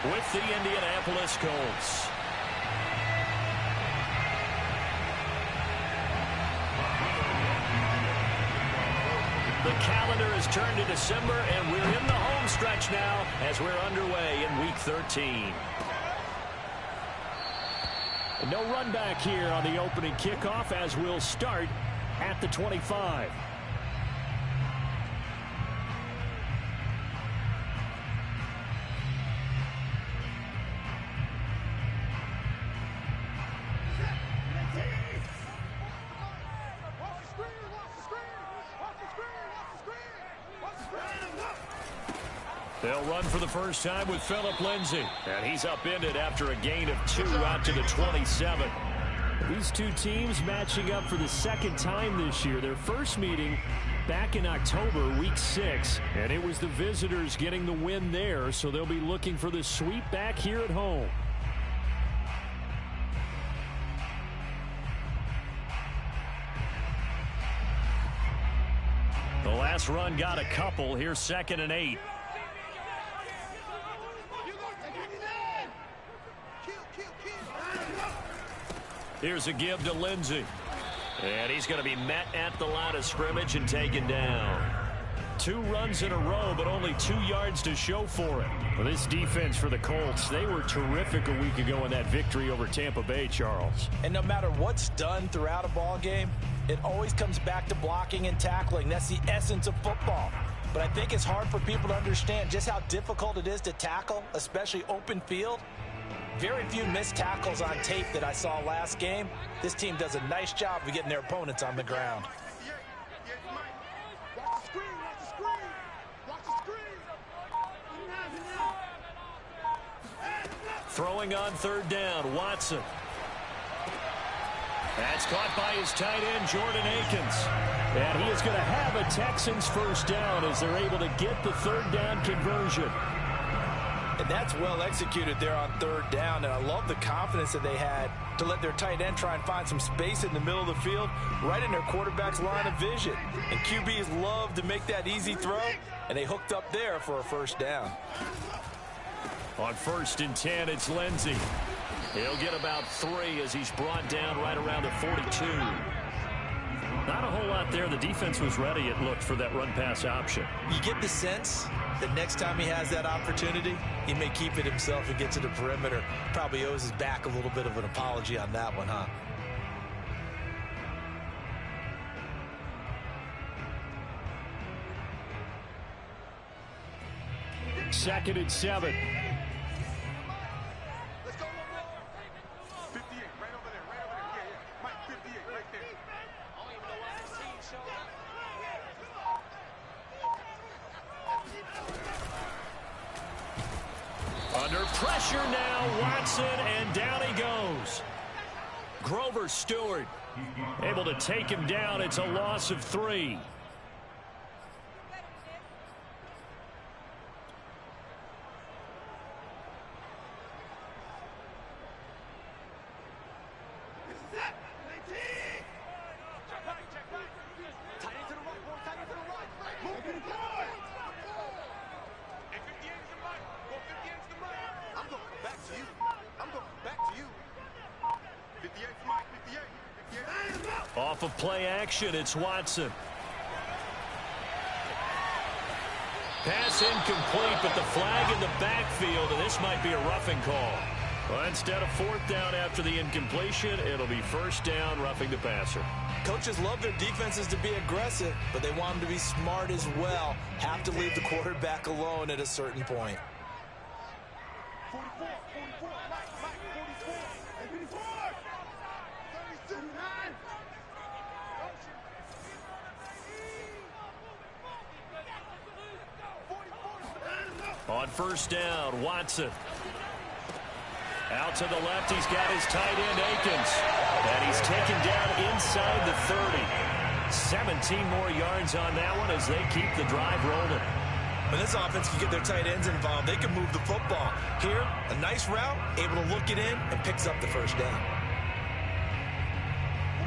with the Indianapolis Colts. The calendar has turned to December, and we're in the home stretch now as we're underway in Week 13. And no run back here on the opening kickoff as we'll start at the 25. They'll run for the first time with Phillip Lindsay. And he's upended after a gain of 2 out to the 27. These two teams matching up for the second time this year. Their first meeting back in October, Week 6. And it was the visitors getting the win there, so they'll be looking for the sweep back here at home. The last run got a couple. Here's 2nd and 8. Here's a give to Lindsay. And he's going to be met at the line of scrimmage and taken down. 2 runs in a row, but only 2 yards to show for it. Well, this defense for the Colts, they were terrific a week ago in that victory over Tampa Bay, Charles. And no matter what's done throughout a ball game, it always comes back to blocking and tackling. That's the essence of football. But I think it's hard for people to understand just how difficult it is to tackle, especially open field. Very few missed tackles on tape that I saw last game. This team does a nice job of getting their opponents on the ground. Throwing on 3rd down, Watson. That's caught by his tight end, Jordan Akins. And he is going to have a Texans first down as they're able to get the 3rd down conversion. And that's well executed there on 3rd down, and I love the confidence that they had to let their tight end try and find some space in the middle of the field, right in their quarterback's line of vision. And QBs love to make that easy throw, and they hooked up there for a first down. On 1st and 10, it's Lindsay. He'll get about 3 as he's brought down right around the 42. Not a whole lot there. The defense was ready, it looked, for that run-pass option. You get the sense that next time he has that opportunity, he may keep it himself and get to the perimeter. Probably owes his back a little bit of an apology on that one, huh? Second and 7. Under pressure now, Watson, and down he goes. Grover Stewart able to take him down. It's a loss of 3. Off of play action, it's Watson. Pass incomplete, but the flag in the backfield, and this might be a roughing call. Well, instead of 4th down after the incompletion, it'll be 1st down, roughing the passer. Coaches love their defenses to be aggressive, but they want them to be smart as well. Have to leave the quarterback alone at a certain point. On 1st down, Watson. Out to the left, he's got his tight end, Akins. And he's taken down inside the 30. 17 more yards on that one as they keep the drive rolling. When this offense can get their tight ends involved, they can move the football. Here, a nice route, able to look it in, and picks up the 1st down.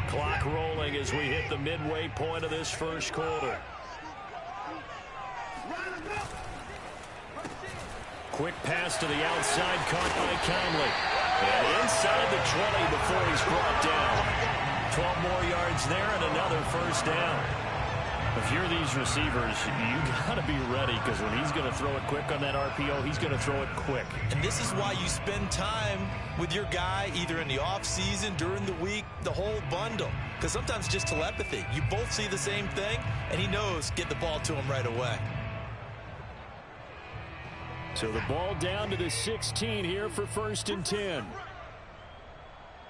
Clock rolling as we hit the midway point of this 1st quarter. Quick pass to the outside, caught by Conley. And inside the 20 before he's brought down. 12 more yards there and another first down. If you're these receivers, you got to be ready, because when he's going to throw it quick on that RPO, he's going to throw it quick. And this is why you spend time with your guy either in the offseason, during the week, the whole bundle. Because sometimes just telepathy. You both see the same thing, and he knows get the ball to him right away. So the ball down to the 16 here for 1st and 10.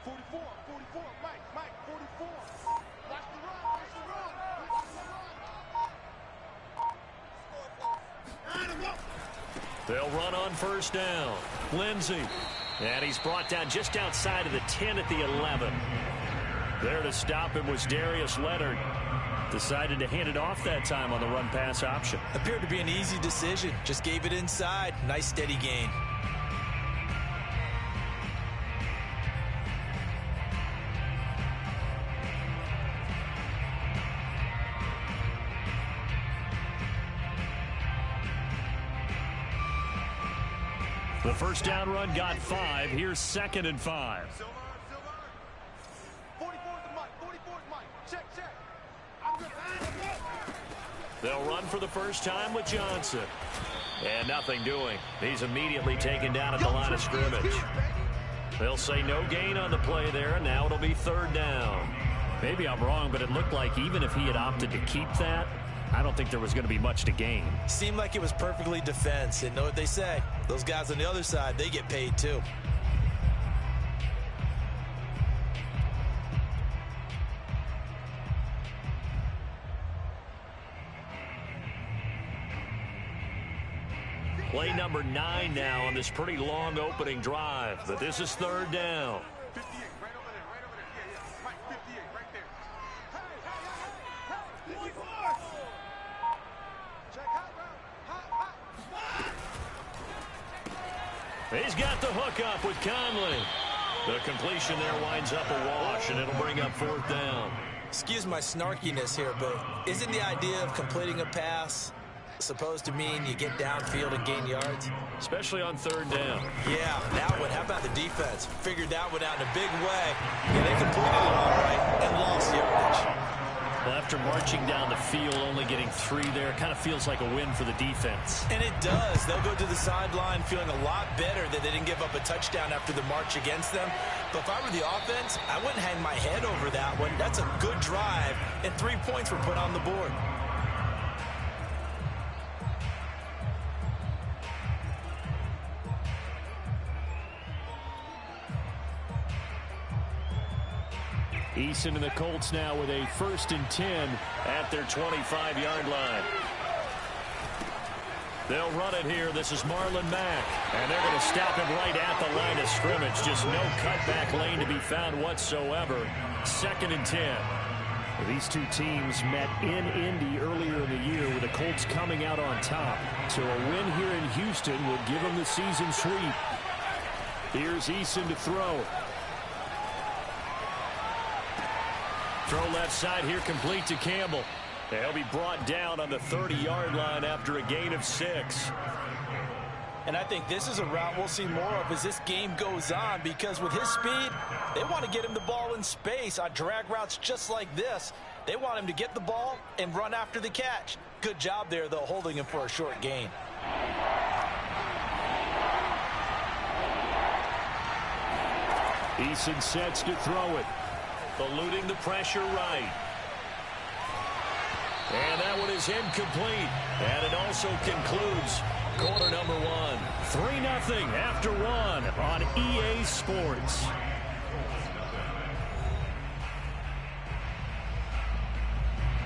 44, Mike, 44. Watch the run. They'll run on 1st down. Lindsey. And he's brought down just outside of the 10 at the 11. There to stop him was Darius Leonard. Decided to hand it off that time on the run-pass option. Appeared to be an easy decision. Just gave it inside. Nice steady gain. The first down run got 5. Here's 2nd and 5. Silver. 44's Mike. Check. They'll run for the first time with Johnson. And nothing doing. He's immediately taken down at the line of scrimmage. They'll say no gain on the play there, and now it'll be 3rd down. Maybe I'm wrong, but it looked like even if he had opted to keep that, I don't think there was going to be much to gain. Seemed like it was perfectly defense. And know what they say? Those guys on the other side, they get paid too. Play number 9 now on this pretty long opening drive. But this is 3rd down. 58, right over there. Yeah. Mike, 58, right there. Hey. Check hot. He's got the hook up with Conley. The completion there winds up a wash, and it'll bring up 4th down. Excuse my snarkiness here, but isn't the idea of completing a pass supposed to mean you get downfield and gain yards? Especially on 3rd down. Yeah, that one. How about the defense? Figured that one out in a big way. Yeah, they completed it all right and lost yardage. Well, after marching down the field, only getting 3 there, kind of feels like a win for the defense. And it does. They'll go to the sideline feeling a lot better that they didn't give up a touchdown after the march against them. But if I were the offense, I wouldn't hang my head over that one. That's a good drive, and 3 points were put on the board. Eason and the Colts now with a 1st and 10 at their 25-yard line. They'll run it here. This is Marlon Mack. And they're going to stop him right at the line of scrimmage. Just no cutback lane to be found whatsoever. 2nd and 10. These two teams met in Indy earlier in the year with the Colts coming out on top. So a win here in Houston will give them the season sweep. Here's Eason to throw. Throw left side here, complete to Campbell. They'll be brought down on the 30-yard line after a gain of 6. And I think this is a route we'll see more of as this game goes on, because with his speed, they want to get him the ball in space on drag routes just like this. They want him to get the ball and run after the catch. Good job there, though, holding him for a short gain. Eason sets to throw it. Eluding the pressure right. And that one is incomplete. And it also concludes quarter number 1. 3-0 after 1 on EA Sports.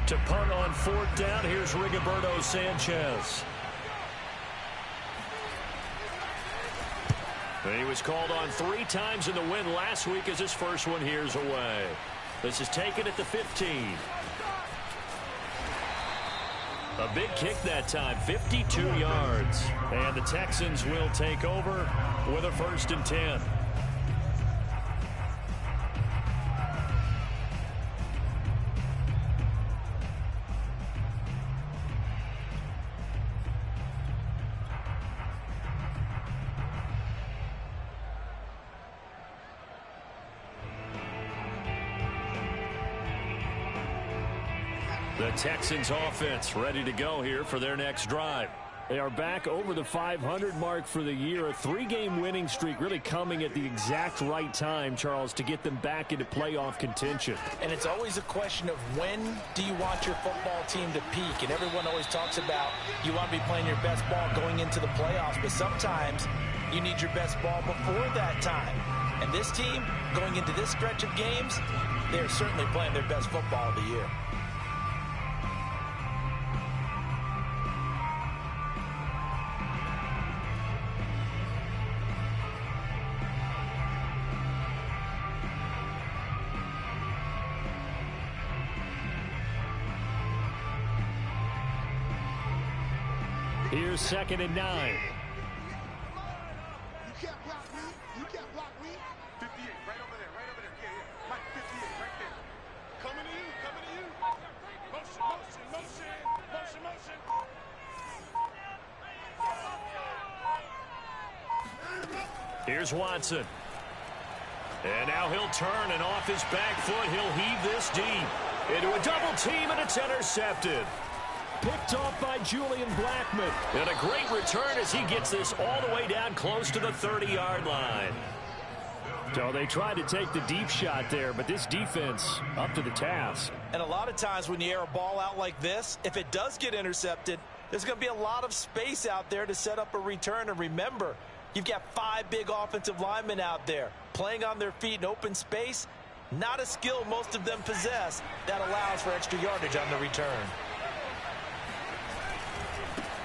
To punt on 4th down, here's Rigoberto Sanchez. He was called on 3 times in the win last week as his first one here's away. This is taken at the 15. A big kick that time, 52 yards. And the Texans will take over with a 1st and 10. The Texans offense ready to go here for their next drive. They are back over the 500 mark for the year. A 3-game winning streak really coming at the exact right time, Charles, to get them back into playoff contention. And it's always a question of when do you want your football team to peak? And everyone always talks about you want to be playing your best ball going into the playoffs, but sometimes you need your best ball before that time. And this team, going into this stretch of games, they're certainly playing their best football of the year. Here's 2nd and 9. You can't block me. You can't block me. 58, right over there, right over there. Yeah, yeah. Mike, 58, right there. Coming to you, coming to you. Motion, motion, motion, motion, motion. Here's Watson. And now he'll turn, and off his back foot, he'll heave this deep. Into a double team, and it's intercepted. Picked off by Julian Blackmon. And a great return as he gets this all the way down close to the 30-yard line. So they tried to take the deep shot there, but this defense up to the task. And a lot of times when you air a ball out like this, if it does get intercepted, there's going to be a lot of space out there to set up a return. And remember, you've got 5 big offensive linemen out there playing on their feet in open space. Not a skill most of them possess that allows for extra yardage on the return.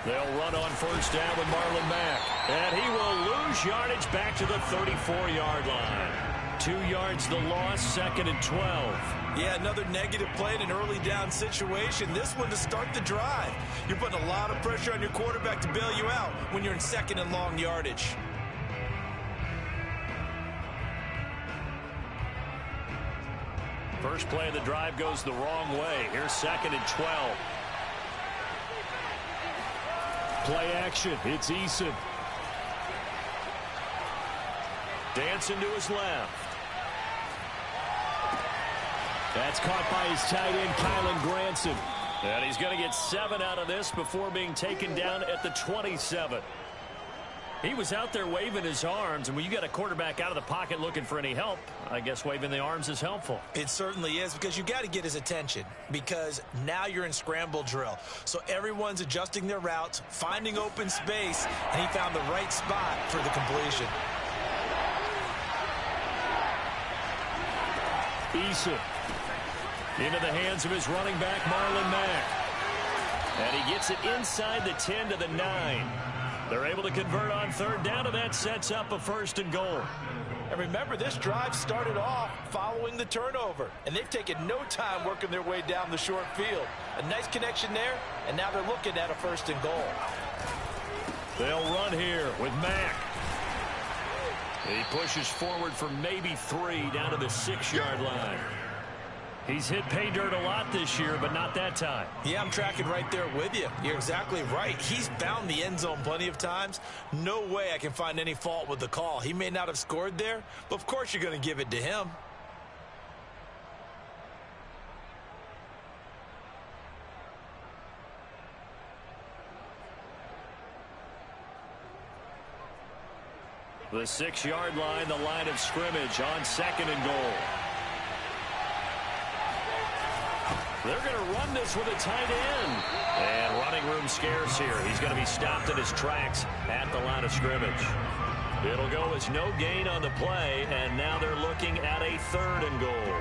They'll run on first down with Marlon Mack. And he will lose yardage back to the 34-yard line. 2 yards the loss, 2nd and 12. Yeah, another negative play in an early down situation. This one to start the drive. You're putting a lot of pressure on your quarterback to bail you out when you're in 2nd and long yardage. First play of the drive goes the wrong way. Here's 2nd and 12. Play action. It's Eason. Dancing to his left. That's caught by his tight end, Kylan Granson. And he's going to get 7 out of this before being taken down at the 27. He was out there waving his arms, and when you got a quarterback out of the pocket looking for any help, I guess waving the arms is helpful. It certainly is, because you got to get his attention, because now you're in scramble drill. So everyone's adjusting their routes, finding open space, and he found the right spot for the completion. Eason into the hands of his running back, Marlon Mack. And he gets it inside the 10 to the 9. They're able to convert on 3rd down, and that sets up a 1st and goal. And remember, this drive started off following the turnover, and they've taken no time working their way down the short field. A nice connection there, and now they're looking at a 1st and goal. They'll run here with Mack. He pushes forward for maybe 3 down to the 6-yard line. He's hit pay dirt a lot this year, but not that time. Yeah, I'm tracking right there with you. You're exactly right. He's found the end zone plenty of times. No way I can find any fault with the call. He may not have scored there, but of course you're going to give it to him. The 6-yard line, the line of scrimmage on 2nd and goal. They're going to run this with a tight end. And running room scarce here. He's going to be stopped in his tracks at the line of scrimmage. It'll go as no gain on the play, and now they're looking at a 3rd and goal.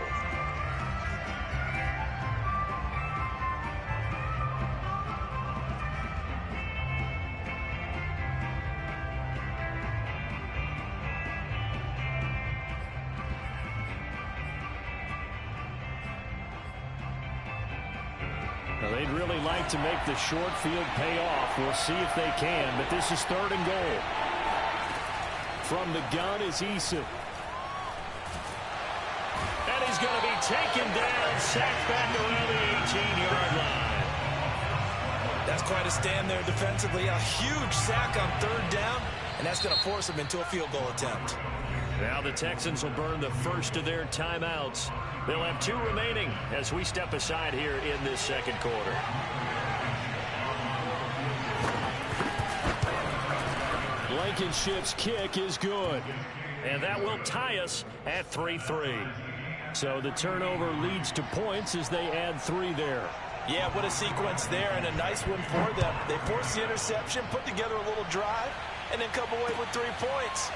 They'd really like to make the short field pay off. We'll see if they can, but this is 3rd and goal. From the gun is Eason. And he's going to be taken down, sacked back around the 18-yard line. That's quite a stand there defensively. A huge sack on 3rd down, and that's going to force him into a field goal attempt. Now the Texans will burn the first of their timeouts. They'll have 2 remaining as we step aside here in this second quarter. Blankenship's kick is good. And that will tie us at 3-3. So the turnover leads to points as they add 3 there. Yeah, what a sequence there, and a nice one for them. They forced the interception, put together a little drive, and then come away with 3 points.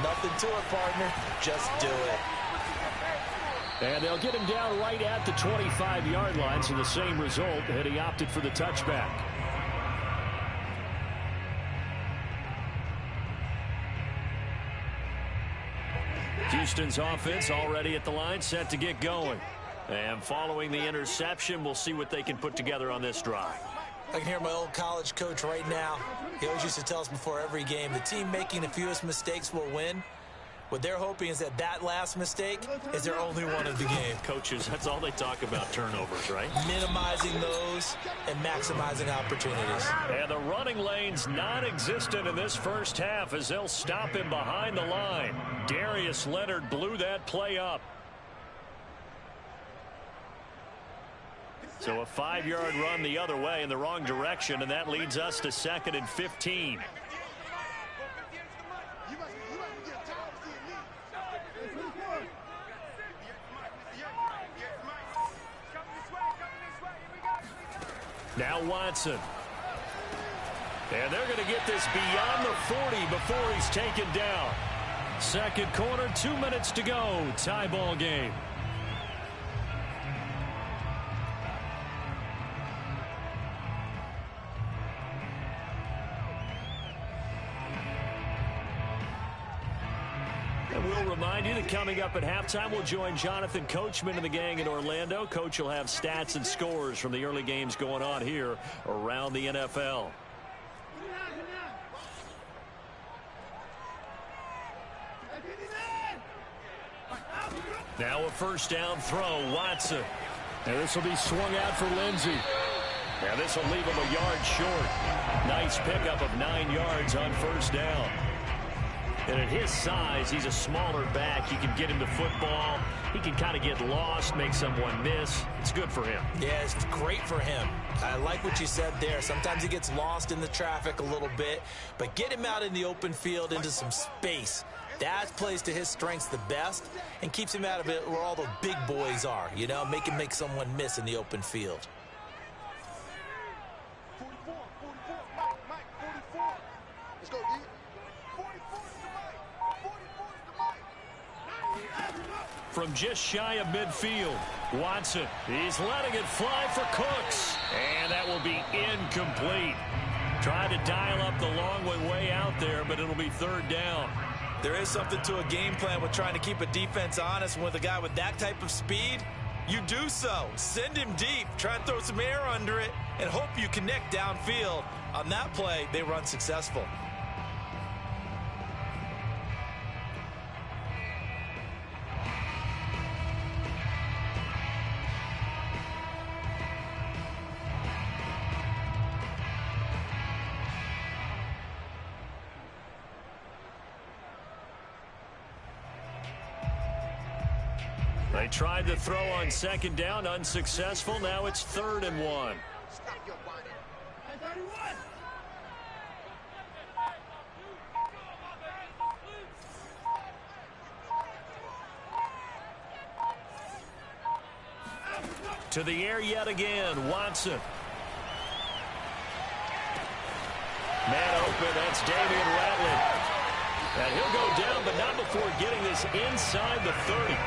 Nothing to it, partner. Just do it. And they'll get him down right at the 25-yard line, so the same result, and he opted for the touchback. Houston's offense already at the line, set to get going. And following the interception, we'll see what they can put together on this drive. I can hear my old college coach right now. He always used to tell us before every game, the team making the fewest mistakes will win. What they're hoping is that last mistake is their only one of the game. Coaches, that's all they talk about, turnovers, right? Minimizing those and maximizing opportunities. And the running lane's non-existent in this first half as they'll stop him behind the line. Darius Leonard blew that play up. So a 5-yard run the other way in the wrong direction, and that leads us to 2nd and 15. Now Watson. And they're going to get this beyond the 40 before he's taken down. Second quarter, 2 minutes to go. Tie ball game. And we'll remind you that coming up at halftime, we'll join Jonathan Coachman and the gang in Orlando. Coach will have stats and scores from the early games going on here around the NFL. Now a first down throw, Watson. And this will be swung out for Lindsey. Now this will leave him a yard short. Nice pickup of 9 yards on first down. And at his size, he's a smaller back. You can get him the football. He can kind of get lost, make someone miss. It's good for him. Yeah, it's great for him. I like what you said there. Sometimes he gets lost in the traffic a little bit, but get him out in the open field into some space. That plays to his strengths the best and keeps him out of it where all the big boys are, you know, make him make someone miss in the open field. 44, Mike, 44. Let's go, D. 44 is the Mike. 44 is the Mike. From just shy of midfield, Watson, he's letting it fly for Cooks. And that will be incomplete. Trying to dial up the long way out there, but it'll be third down. There is something to a game plan with trying to keep a defense honest. With a guy with that type of speed, you do so. Send him deep, try and throw some air under it, and hope you connect downfield. On that play, they were unsuccessful. They tried to throw on second down, unsuccessful. Now it's 3rd and 1. To the air yet again, Watson. Man open, that's Damian Rattler. And he'll go down, but not before getting this inside the 30.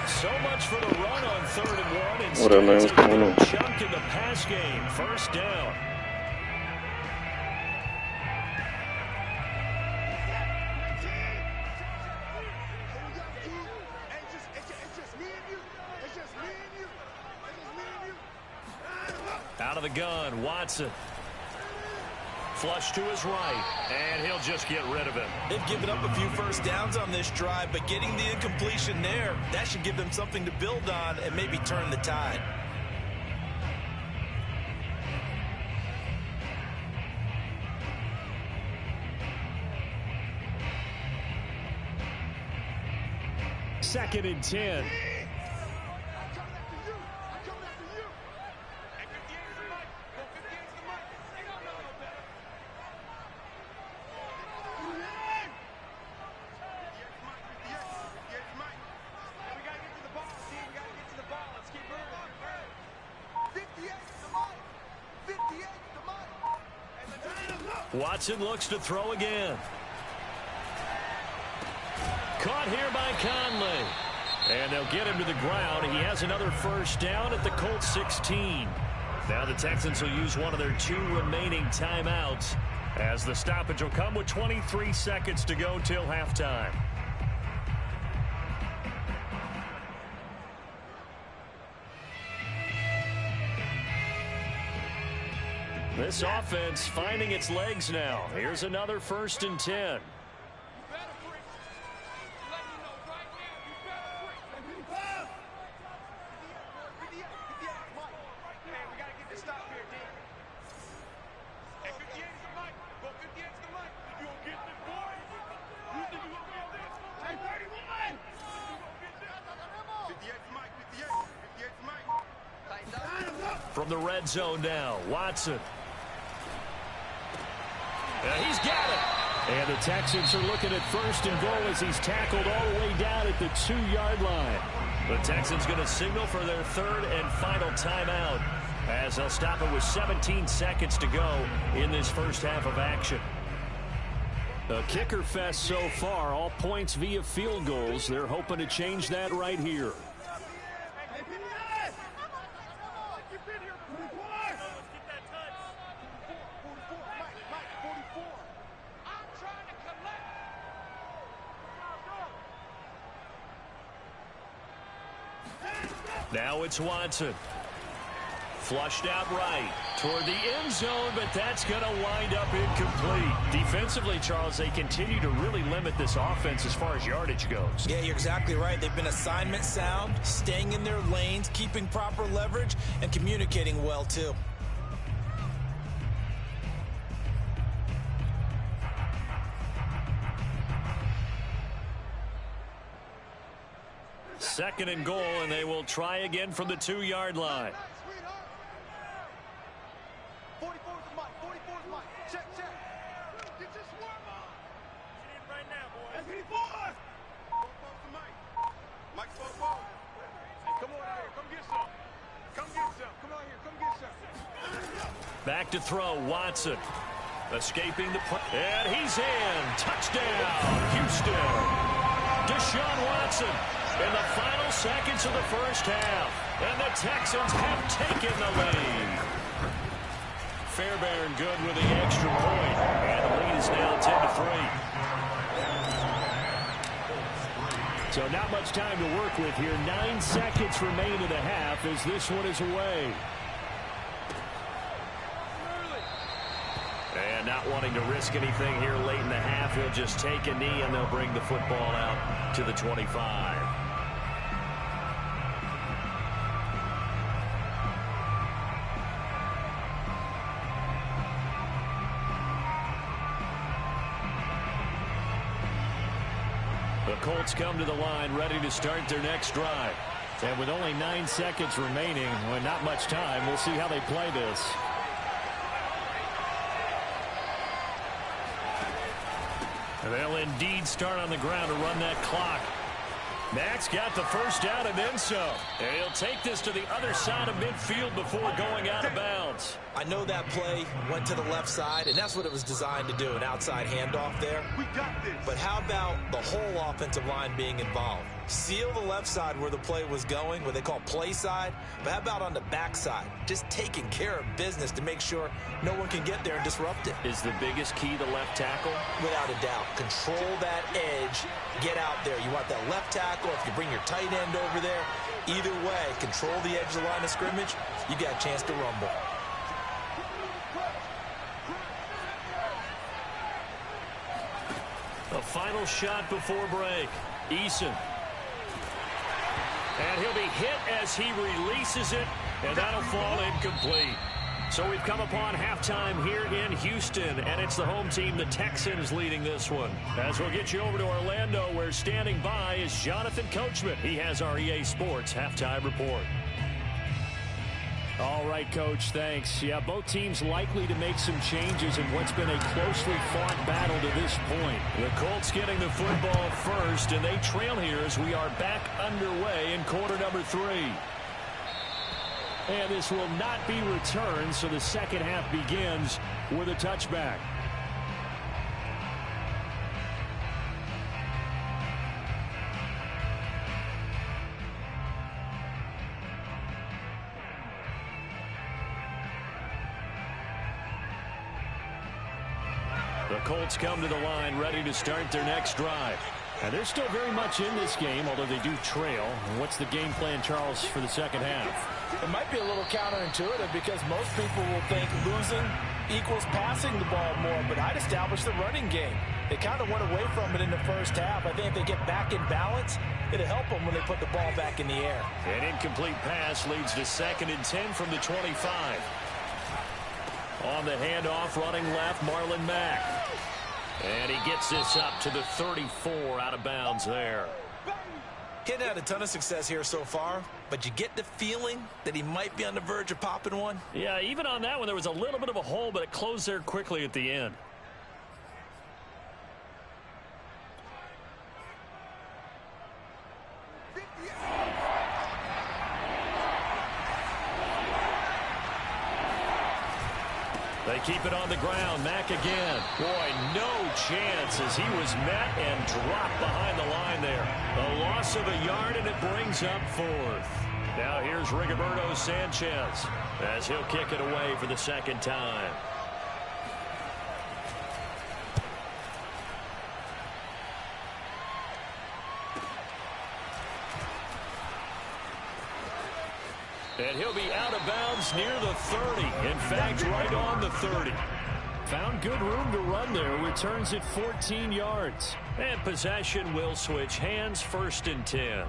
So much for the run on 3rd and 1. Instead, it's a little chunk in the pass game. First down. Out of the gun, Watson. Flush to his right, and he'll just get rid of it. They've given up a few first downs on this drive, but getting the incompletion there, that should give them something to build on and maybe turn the tide. 2nd and 10. Watson looks to throw again. Caught here by Conley. And they'll get him to the ground. He has another first down at the Colts 16. Now the Texans will use one of their 2 remaining timeouts, as the stoppage will come with 23 seconds to go till halftime. This offense finding its legs now. Here's another 1st and 10. From the red zone now, Watson. He's got it. And the Texans are looking at 1st and goal as he's tackled all the way down at the 2-yard line. The Texans going to signal for their 3rd and final timeout, as they'll stop it with 17 seconds to go in this first half of action. A kicker fest so far, all points via field goals. They're hoping to change that right here. Now it's Watson. Flushed out right toward the end zone, but that's going to wind up incomplete. Defensively, Charles, they continue to really limit this offense as far as yardage goes. Yeah, you're exactly right. They've been assignment sound, staying in their lanes, keeping proper leverage, and communicating well, too. Second and goal, and they will try again from the 2-yard line. 44's the mic. 44's the mic. Check, check. Get your swarm on. Get in right now, boys. SP4. 44's the mic. Mike's 44. Hey, come on out here. Come get some. Come get some. Come on here. Come get some. Back to throw, Watson. Escaping the play. And he's in. Touchdown, Houston. Deshaun Watson in the final seconds of the first half. And the Texans have taken the lead. Fairbairn good with the extra point. And the lead is now 10-3. So not much time to work with here. 9 seconds remain in the half as this one is away. And not wanting to risk anything here late in the half, he'll just take a knee and they'll bring the football out to the 25. The Colts come to the line ready to start their next drive. And with only 9 seconds remaining, well, not much time, we'll see how they play this. And they'll indeed start on the ground to run that clock. Max got the first down and then some. And he'll take this to the other side of midfield before going out of bounds. I know that play went to the left side, and that's what it was designed to do, an outside handoff there. We got this. But how about the whole offensive line being involved? Seal the left side where the play was going, what they call play side. But how about on the back side? Just taking care of business to make sure no one can get there and disrupt it. Is the biggest key the left tackle? Without a doubt. Control that edge. Get out there. You want that left tackle. If you bring your tight end over there, either way, control the edge of the line of scrimmage, you got a chance to rumble. A final shot before break. Eason. And he'll be hit as he releases it, and that'll fall incomplete. So we've come upon halftime here in Houston, and it's the home team, the Texans, leading this one. As we'll get you over to Orlando, where standing by is Jonathan Coachman. He has our EA Sports halftime report. All right, Coach, thanks. Yeah, both teams likely to make some changes in what's been a closely fought battle to this point. The Colts getting the football first, and they trail here as we are back underway in quarter number 3. And this will not be returned, so the second half begins with a touchback. The Colts come to the line ready to start their next drive. And they're still very much in this game, although they do trail. What's the game plan, Charles, for the second half? It might be a little counterintuitive because most people will think losing equals passing the ball more, but I'd establish the running game. They kind of went away from it in the first half. I think if they get back in balance, it'll help them when they put the ball back in the air. An incomplete pass leads to 2nd and 10 from the 25. On the handoff, running left, Marlon Mack. And he gets this up to the 34, out of bounds there. He hadn't had a ton of success here so far, but you get the feeling that he might be on the verge of popping one. Yeah, even on that one, there was a little bit of a hole, but it closed there quickly at the end. They keep it on the ground. Mack again. Boy, no chance as he was met and dropped behind the line there. A loss of a yard, and it brings up 4th. Now here's Rigoberto Sanchez as he'll kick it away for the second time. And he'll be out of bounds near the 30. In fact, right on the 30. Found good room to run there. Returns it 14 yards. And possession will switch hands, 1st and 10.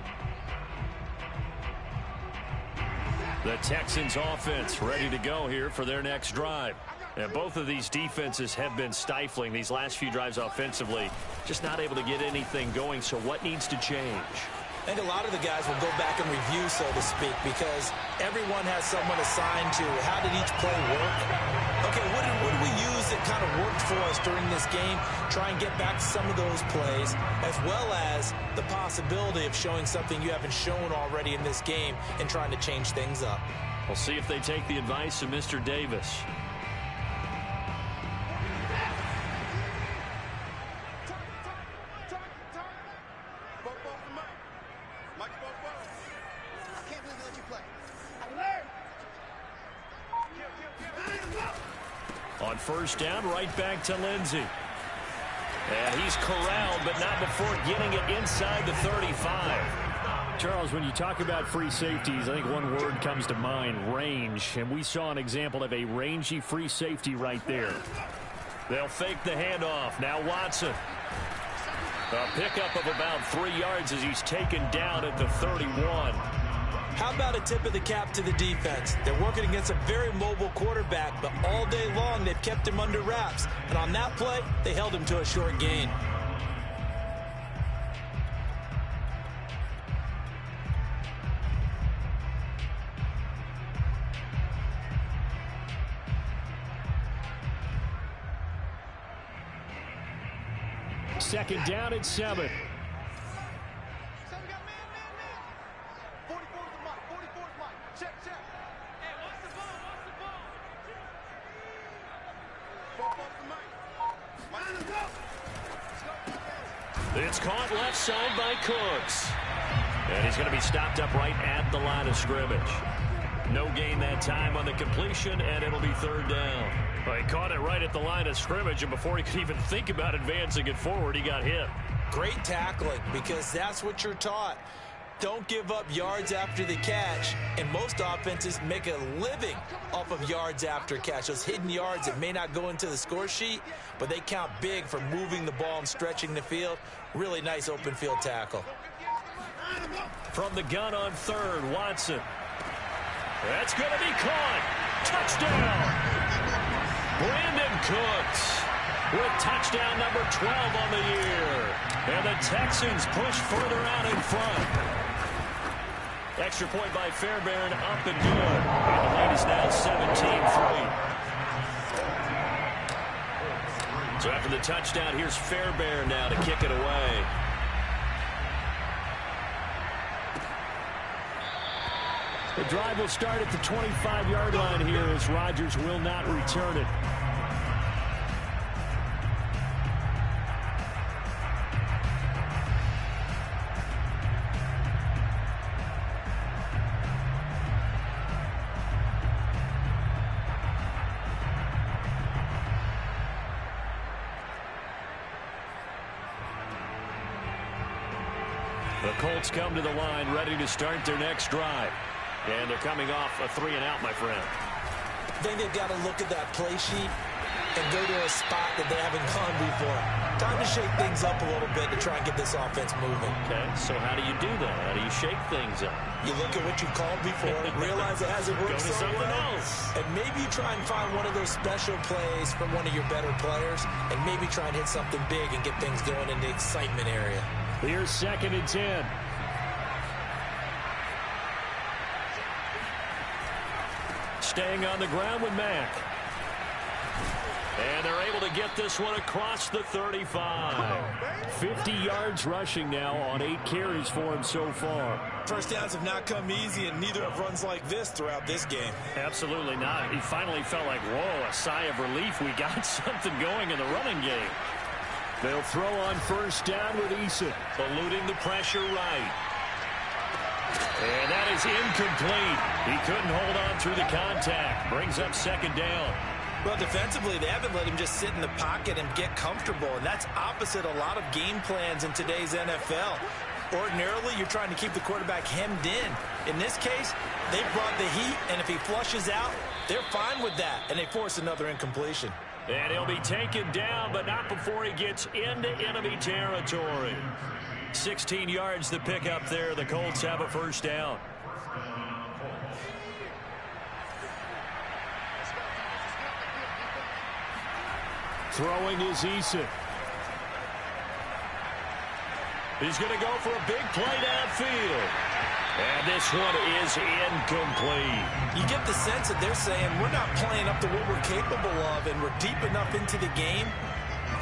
The Texans offense ready to go here for their next drive. And both of these defenses have been stifling these last few drives offensively. Just not able to get anything going. So what needs to change? I think a lot of the guys will go back and review, so to speak, because everyone has someone assigned to how did each play work. Okay, what did we use that kind of worked for us during this game? Try and get back to some of those plays, as well as the possibility of showing something you haven't shown already in this game and trying to change things up. We'll see if they take the advice of Mr. Davis. On 1st down, right back to Lindsey. And he's corralled, but not before getting it inside the 35. Charles, when you talk about free safeties, I think one word comes to mind, range. And we saw an example of a rangy free safety right there. They'll fake the handoff. Now Watson. A pickup of about 3 yards as he's taken down at the 31. How about a tip of the cap to the defense? They're working against a very mobile quarterback, but all day long they've kept him under wraps. And on that play, they held him to a short gain. Second down at 7. It's caught left side by Cooks. And he's going to be stopped up right at the line of scrimmage. No gain that time on the completion, and it'll be 3rd down. Well, he caught it right at the line of scrimmage, and before he could even think about advancing it forward, he got hit. Great tackling, because that's what you're taught. Don't give up yards after the catch, and most offenses make a living off of yards after catch. Those hidden yards that may not go into the score sheet, but they count big for moving the ball and stretching the field. Really nice open field tackle. From the gun on 3rd, Watson. That's going to be caught. Touchdown! Brandon Cooks with touchdown number 12 on the year. And the Texans push further out in front. Extra point by Fairbairn, up and good. And the lead is now 17-3. So after the touchdown, here's Fairbairn now to kick it away. The drive will start at the 25-yard line here as Rodgers will not return it. The Colts come to the line ready to start their next drive. And they're coming off a 3-and-out, my friend. I think they've got to look at that play sheet and go to a spot that they haven't gone before. Time to shake things up a little bit to try and get this offense moving. Okay, so how do you do that? How do you shake things up? You look at what you called before, realize it hasn't worked so well, and maybe you try and find one of those special plays from one of your better players, and maybe try and hit something big and get things going in the excitement area. Here's 2nd and 10. Staying on the ground with Mack. And they're able to get this one across the 35. 50 yards rushing now on 8 carries for him so far. First downs have not come easy, and neither have runs like this throughout this game. Absolutely not. He finally felt like, whoa, a sigh of relief. We got something going in the running game. They'll throw on first down with Eason. Eluding the pressure right. And that is incomplete. He couldn't hold on through the contact. Brings up 2nd down. Well, defensively, they haven't let him just sit in the pocket and get comfortable, and that's opposite a lot of game plans in today's NFL. Ordinarily, you're trying to keep the quarterback hemmed in. In this case, they brought the heat, and if he flushes out, they're fine with that, and they force another incompletion. And he'll be taken down, but not before he gets into enemy territory. 16 yards to pick up there. The Colts have a first down. Throwing is Eason. He's going to go for a big play downfield. And this one is incomplete. You get the sense that they're saying we're not playing up to what we're capable of, and we're deep enough into the game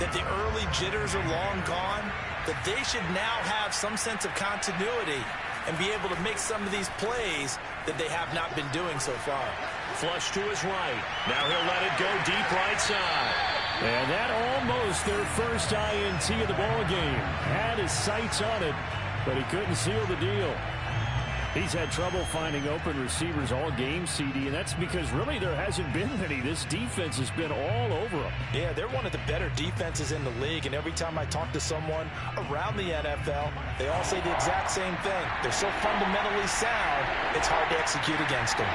that the early jitters are long gone, that they should now have some sense of continuity and be able to make some of these plays that they have not been doing so far. Flush to his right. Now he'll let it go deep right side. And that almost their first INT of the ball game. Had his sights on it, but he couldn't seal the deal. He's had trouble finding open receivers all game, CD, and that's because really there hasn't been any. This defense has been all over them. Yeah, they're one of the better defenses in the league, and every time I talk to someone around the NFL, they all say the exact same thing. They're so fundamentally sound, it's hard to execute against them.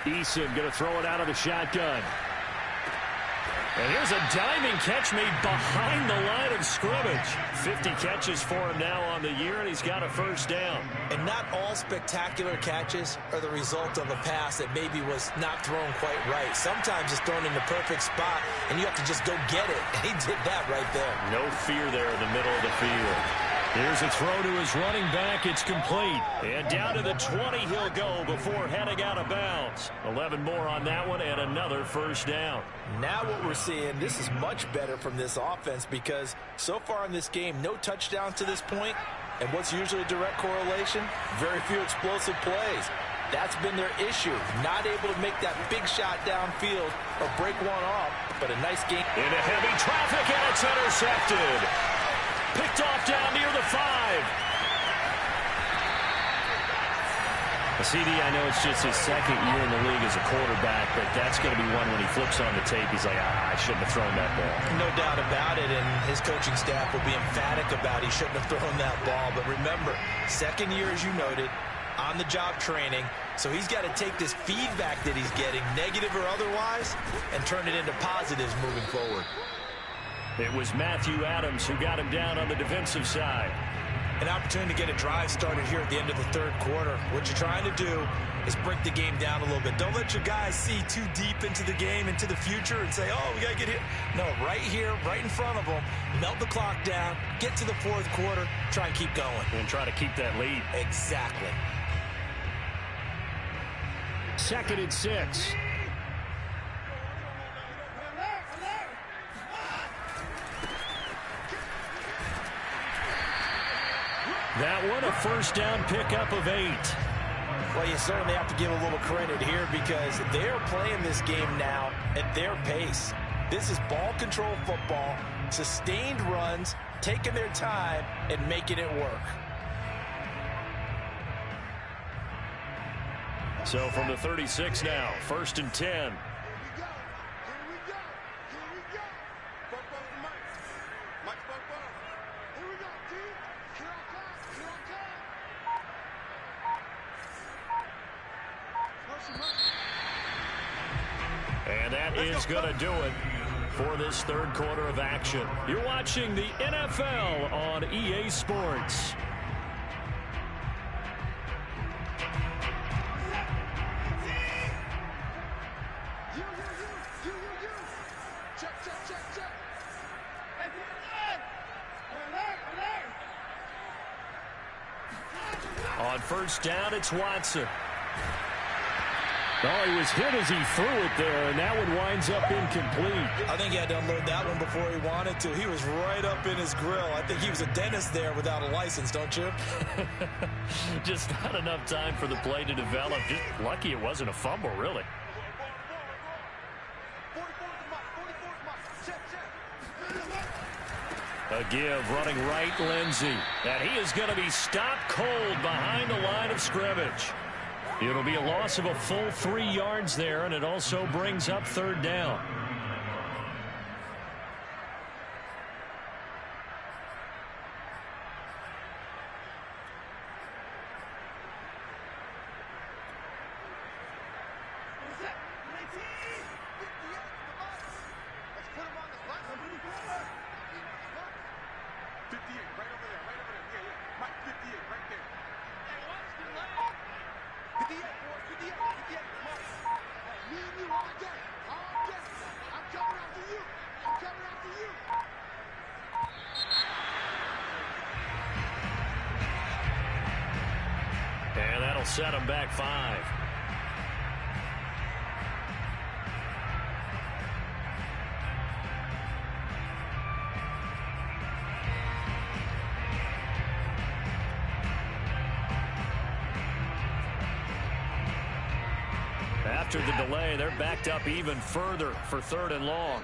Eason going to throw it out of the shotgun. And here's a diving catch made behind the line of scrimmage. 50 catches for him now on the year, and he's got a first down. And not all spectacular catches are the result of a pass that maybe was not thrown quite right. Sometimes it's thrown in the perfect spot, and you have to just go get it. And he did that right there. No fear there in the middle of the field. Here's a throw to his running back. It's complete. And down to the 20 he'll go before heading out of bounds. 11 more on that one and another first down. Now what we're seeing, this is much better from this offense because so far in this game, no touchdowns to this point. And what's usually a direct correlation? Very few explosive plays. That's been their issue. Not able to make that big shot downfield or break one off, but a nice game. Into heavy traffic, and it's intercepted. Picked off down near the 5. CD, I know it's just his second year in the league as a quarterback, but that's going to be one when he flips on the tape. He's like, I shouldn't have thrown that ball. No doubt about it, and his coaching staff will be emphatic about he shouldn't have thrown that ball. But remember, second year, as you noted, on-the-job training, So he's got to take this feedback that he's getting, negative or otherwise, and turn it into positives moving forward. It was Matthew Adams who got him down on the defensive side. An opportunity to get a drive started here at the end of the third quarter. What you're trying to do is break the game down a little bit. Don't let your guys see too deep into the game, into the future, and say, oh, we got to get here. No, right here, right in front of them, melt the clock down, get to the fourth quarter, try and keep going. And try to keep that lead. Exactly. 2nd and 6. That one, a first down pickup of 8. Well, you certainly have to give a little credit here because they're playing this game now at their pace. This is ball control football, sustained runs, taking their time and making it work. So from the 36 now, 1st and 10. And that is going to do it for this third quarter of action. You're watching the NFL on EA Sports. On first down, it's Watson. Oh, he was hit as he threw it there, and that one winds up incomplete. I think he had to unload that one before he wanted to. He was right up in his grill. I think he was a dentist there without a license, don't you? Just not enough time for the play to develop. Just lucky it wasn't a fumble, really. A give, running right, Lindsey. And he is going to be stopped cold behind the line of scrimmage. It'll be a loss of a full 3 yards there, and it also brings up third down. And that'll set them back 5. After the delay, they're backed up even further for 3rd and long.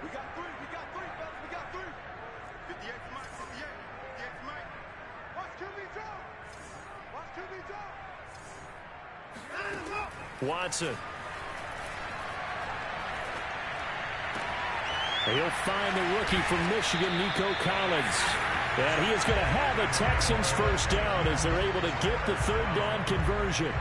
We got 3, fellas, we got 3. 58 for Mike, 58 for Mike. Watch QB draw. Watch QB draw. Watson. He'll find the rookie from Michigan, Nico Collins. And he is going to have a Texans first down as they're able to get the third down conversion.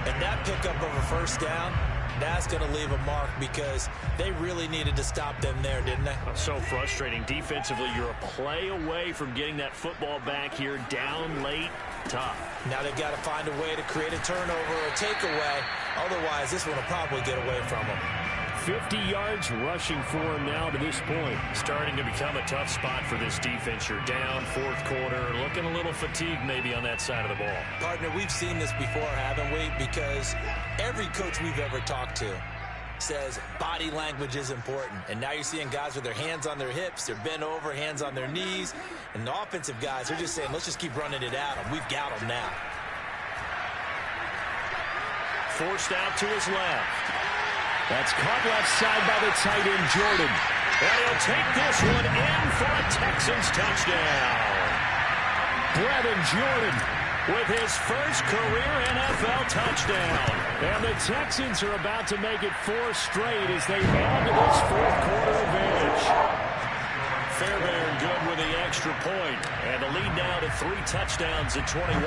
And that pickup of a first down, that's going to leave a mark because they really needed to stop them there, didn't they? So frustrating. Defensively, you're a play away from getting that football back here down late. Tough. Now they've got to find a way to create a turnover or a takeaway. Otherwise, this one will probably get away from them. 50 yards rushing for him now to this point. Starting to become a tough spot for this defense. You're down, fourth quarter, looking a little fatigued maybe on that side of the ball. Partner, we've seen this before, haven't we? Because every coach we've ever talked to says body language is important. And now you're seeing guys with their hands on their hips, they're bent over, hands on their knees. And the offensive guys are just saying, let's just keep running it at them. We've got them now. Forced out to his left. That's caught left side by the tight end, Jordan. And he'll take this one in for a Texans touchdown. Brevin Jordan with his first career NFL touchdown. And the Texans are about to make it 4 straight as they add to this fourth quarter advantage. Fairbairn good with the extra point. And the lead now to 3 touchdowns at 21.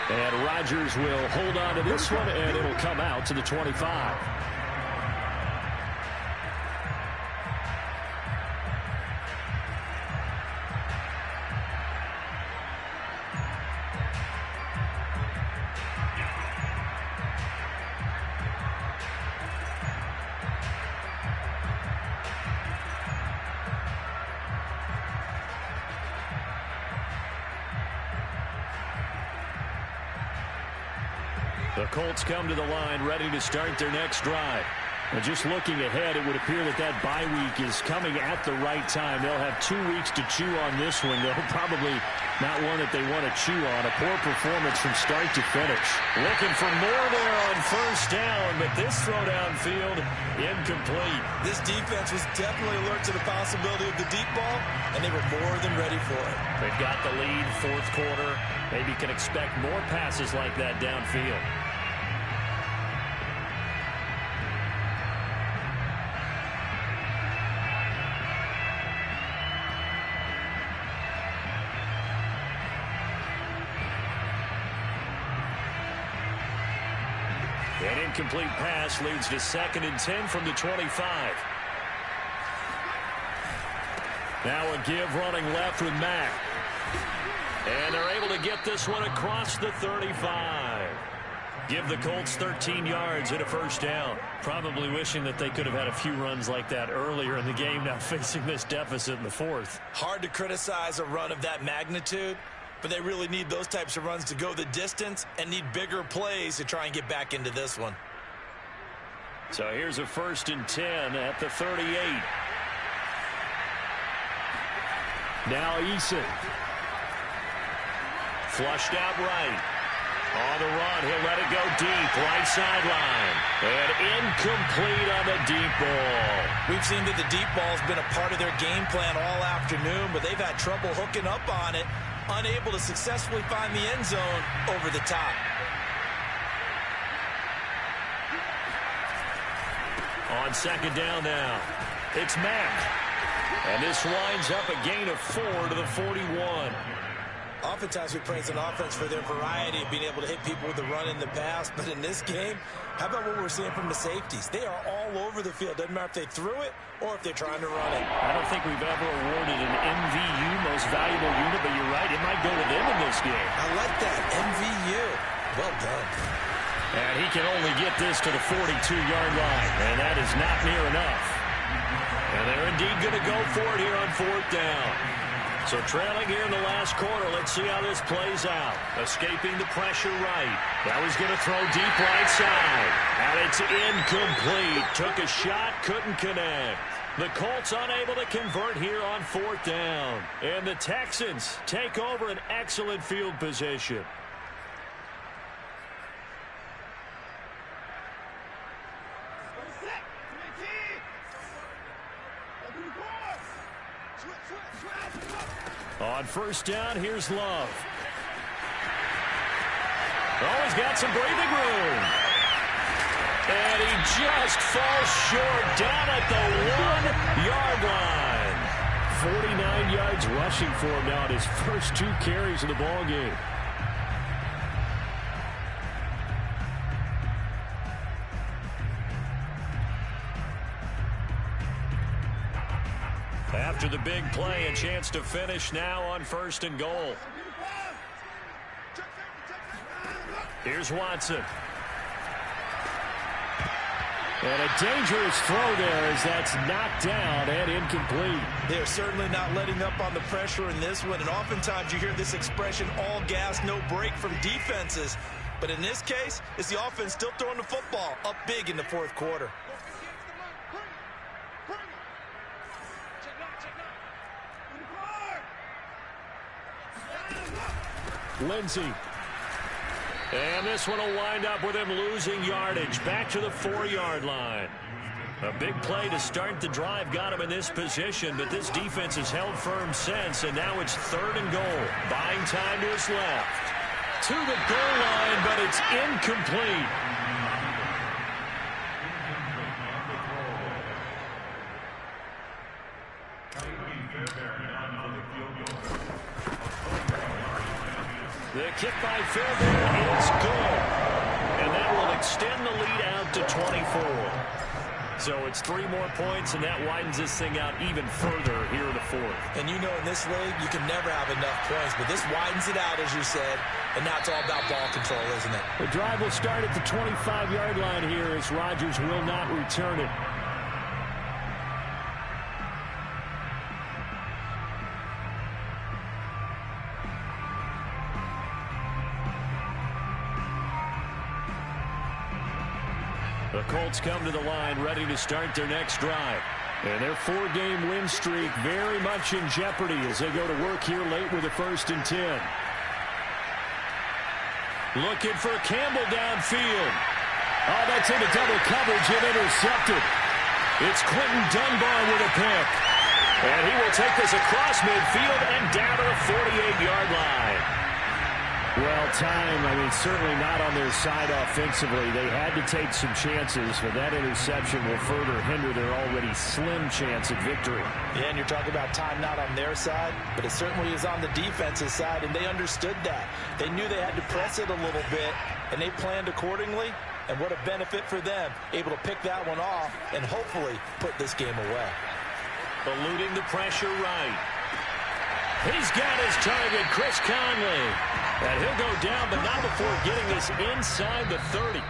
And Rodgers will hold on to this one, and it'll come out to the 25. The Colts come to the line ready to start their next drive. And just looking ahead, it would appear that that bye week is coming at the right time. They'll have 2 weeks to chew on this one, though probably not one that they want to chew on. A poor performance from start to finish. Looking for more there on first down, but this throw downfield incomplete. This defense was definitely alert to the possibility of the deep ball, and they were more than ready for it. They've got the lead, fourth quarter. Maybe can expect more passes like that downfield. An incomplete pass leads to 2nd and 10 from the 25. Now a give running left with Mack. And they're able to get this one across the 35. Give the Colts 13 yards and a first down. Probably wishing that they could have had a few runs like that earlier in the game, now facing this deficit in the fourth. Hard to criticize a run of that magnitude, but they really need those types of runs to go the distance and need bigger plays to try and get back into this one. So here's a 1st and 10 at the 38. Now Eason. Flushed out right. On the run, he'll let it go deep, right sideline. And incomplete on the deep ball. We've seen that the deep ball's been a part of their game plan all afternoon, but they've had trouble hooking up on it, unable to successfully find the end zone over the top. On 2nd down now, it's Mack. And this winds up a gain of 4 to the 41. Oftentimes we praise an offense for their variety of being able to hit people with the run in the pass, but in this game, how about what we're seeing from the safeties? They are all over the field. Doesn't matter if they threw it or if they're trying to run it. I don't think we've ever awarded an MVU, most valuable unit, but you're right, it might go to them in this game. I like that, MVU. Well done. And he can only get this to the 42-yard line, and that is not near enough. And they're indeed going to go for it here on 4th down. So trailing here in the last quarter, let's see how this plays out. Escaping the pressure right. Now he's going to throw deep right side. And it's incomplete. Took a shot, couldn't connect. The Colts unable to convert here on 4th down. And the Texans take over an excellent field position. On 1st down, here's Love. Oh, he's got some breathing room. And he just falls short down at the 1-yard line. 49 yards rushing for him now at his first 2 carries of the ball game. After the big play, a chance to finish now on 1st and goal. Here's Watson. And a dangerous throw there as that's knocked down and incomplete. They're certainly not letting up on the pressure in this one, and oftentimes you hear this expression, all gas, no break from defenses. But in this case, it's the offense still throwing the football up big in the 4th quarter. Lindsey. And this one will wind up with him losing yardage back to the 4-yard line. A big play to start the drive got him in this position, but this defense has held firm since, and now it's 3rd and goal. Buying time to his left. To the goal line, but it's incomplete. The kick by Phil there is good. And that will extend the lead out to 24. So it's 3 more points, and that widens this thing out even further here in the fourth. And you know, in this league, you can never have enough points, but this widens it out, as you said, and now it's all about ball control, isn't it? The drive will start at the 25-yard line here as Rodgers will not return it. The Colts come to the line ready to start their next drive. And their 4-game win streak very much in jeopardy as they go to work here late with a 1st and 10. Looking for Campbell downfield. Oh, that's into double coverage and intercepted. It's Quentin Dunbar with a pick. And he will take this across midfield and down to the 48-yard line. Well, time, certainly not on their side offensively. They had to take some chances, but that interception will further hinder their already slim chance at victory. Yeah, and you're talking about time not on their side, but it certainly is on the defensive side, and they understood that. They knew they had to press it a little bit, and they planned accordingly, and what a benefit for them, able to pick that one off and hopefully put this game away. Eluding the pressure right. He's got his target, Chris Conley. And he'll go down, but not before getting this inside the 30.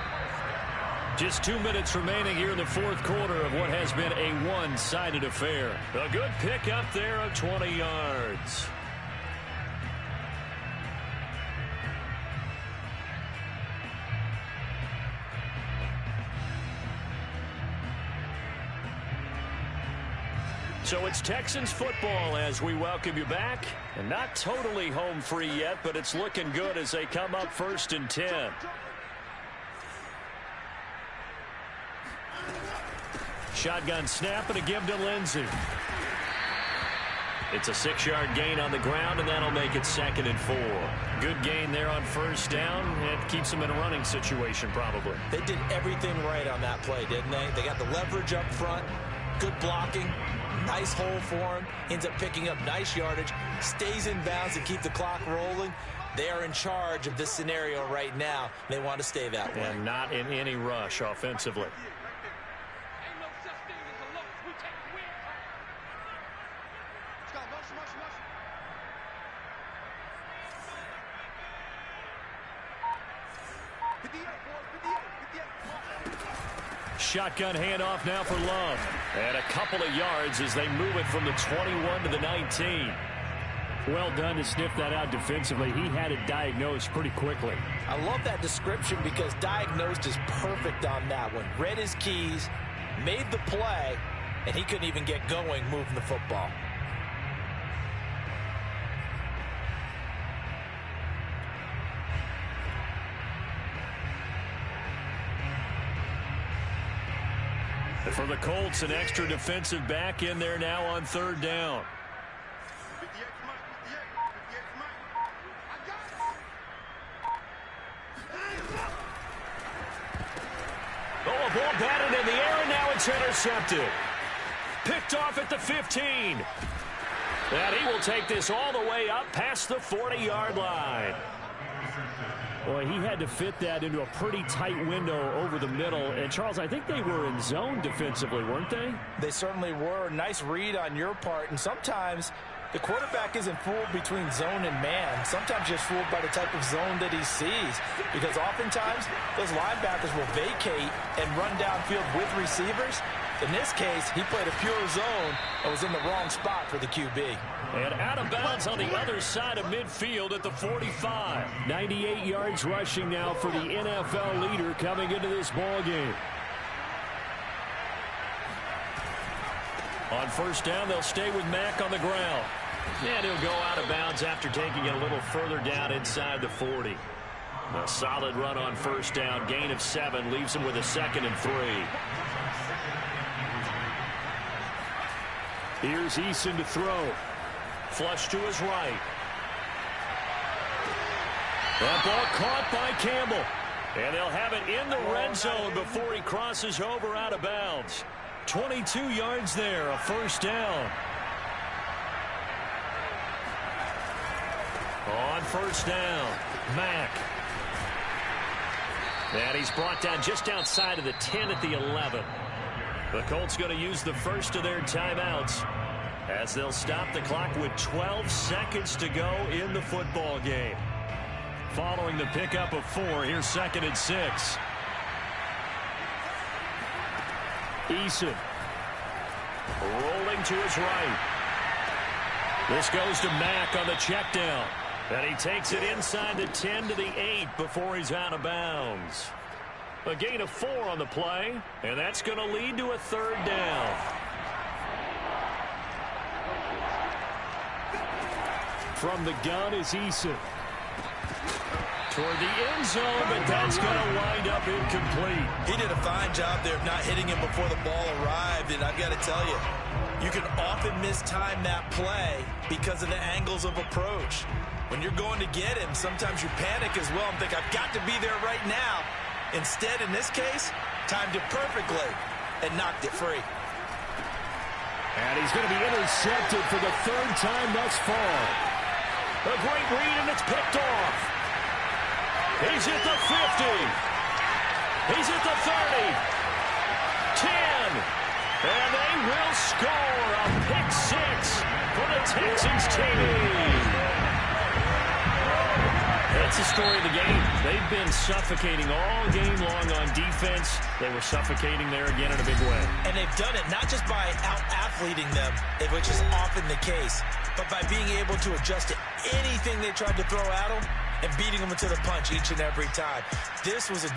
Just 2 minutes remaining here in the fourth quarter of what has been a one-sided affair. A good pick up there of 20 yards. So it's Texans football as we welcome you back. And not totally home free yet, but it's looking good as they come up 1st and 10. Shotgun snap and a give to Lindsey. It's a 6-yard gain on the ground, and that'll make it 2nd and 4. Good gain there on 1st down. It keeps them in a running situation probably. They did everything right on that play, didn't they? They got the leverage up front, good blocking. Nice hole for him. Ends up picking up nice yardage. Stays in bounds to keep the clock rolling. They are in charge of this scenario right now. They want to stay that way. And not in any rush offensively. Shotgun handoff now for Love. And a couple of yards as they move it from the 21 to the 19. Well done to sniff that out defensively. He had it diagnosed pretty quickly. I love that description because diagnosed is perfect on that one. Read his keys, made the play, and he couldn't even get going moving the football. For the Colts, an extra defensive back in there now on 3rd down. Oh, a ball batted in the air, and now it's intercepted. Picked off at the 15. And he will take this all the way up past the 40-yard line. Boy, he had to fit that into a pretty tight window over the middle. And, Charles, I think they were in zone defensively, weren't they? They certainly were. Nice read on your part. And sometimes the quarterback isn't fooled between zone and man. Sometimes just fooled by the type of zone that he sees. Because oftentimes those linebackers will vacate and run downfield with receivers. In this case, he played a pure zone and was in the wrong spot for the QB. And out of bounds on the other side of midfield at the 45. 98 yards rushing now for the NFL leader coming into this ball game. On 1st down, they'll stay with Mack on the ground. And he'll go out of bounds after taking it a little further down inside the 40. A solid run on 1st down. Gain of 7 leaves him with a 2nd and 3. Here's Eason to throw. Flush to his right. That ball caught by Campbell. And they'll have it in the red zone before he crosses over out of bounds. 22 yards there, a 1st down. On first down, Mack. And he's brought down just outside of the 10 at the 11. The Colts going to use the first of their timeouts as they'll stop the clock with 12 seconds to go in the football game. Following the pickup of 4, here's 2nd and 6. Eason rolling to his right. This goes to Mack on the check down. And he takes it inside the 10 to the 8 before he's out of bounds. A gain of 4 on the play, and that's going to lead to a 3rd down. From the gun is Eason. Toward the end zone, but that's going to wind up incomplete. He did a fine job there of not hitting him before the ball arrived, and I've got to tell you, you can often mistime that play because of the angles of approach. When you're going to get him, sometimes you panic as well and think, I've got to be there right now. Instead, in this case, timed it perfectly and knocked it free. And he's going to be intercepted for the 3rd time thus far. A great read, and it's picked off. He's at the 50. He's at the 30. 10. And they will score a pick 6 for the Texans team. That's the story of the game. They've been suffocating all game long on defense. They were suffocating there again in a big way. And they've done it not just by out-athleting them, which is often the case, but by being able to adjust to anything they tried to throw at them and beating them into the punch each and every time. This was a